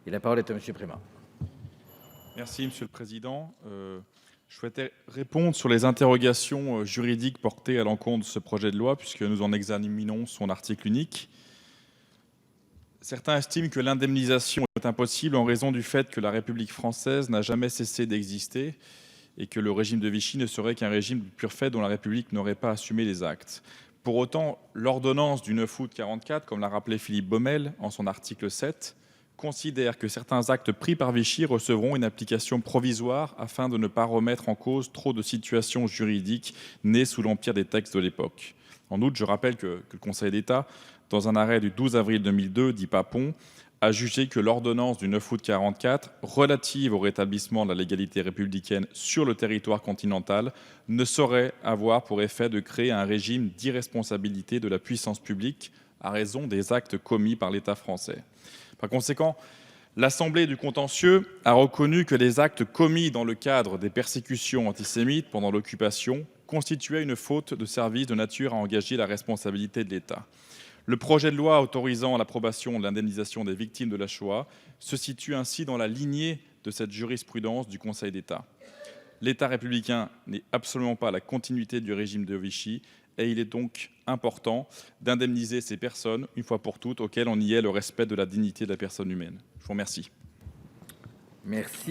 Et la parole est à M. Prémat. Merci, Monsieur le Président. Je souhaitais répondre sur les interrogations juridiques portées à l'encontre de ce projet de loi, puisque nous en examinons son article unique. Certains estiment que l'indemnisation est impossible en raison du fait que la République française n'a jamais cessé d'exister et que le régime de Vichy ne serait qu'un régime de pur fait dont la République n'aurait pas assumé les actes. Pour autant, l'ordonnance du 9 août 1944, comme l'a rappelé Philippe Baumel en son article 7, considère que certains actes pris par Vichy recevront une application provisoire afin de ne pas remettre en cause trop de situations juridiques nées sous l'empire des textes de l'époque. En outre, je rappelle que le Conseil d'État, dans un arrêt du 12 avril 2002, dit Papon, a jugé que l'ordonnance du 9 août 1944, relative au rétablissement de la légalité républicaine sur le territoire continental, ne saurait avoir pour effet de créer un régime d'irresponsabilité de la puissance publique à raison des actes commis par l'État français. Par conséquent, l'Assemblée du contentieux a reconnu que les actes commis dans le cadre des persécutions antisémites pendant l'occupation constituaient une faute de service de nature à engager la responsabilité de l'État. Le projet de loi autorisant l'approbation de l'indemnisation des victimes de la Shoah se situe ainsi dans la lignée de cette jurisprudence du Conseil d'État. L'État républicain n'est absolument pas la continuité du régime de Vichy et il est donc important d'indemniser ces personnes, une fois pour toutes, auxquelles on y est le respect de la dignité de la personne humaine. Je vous remercie. Merci.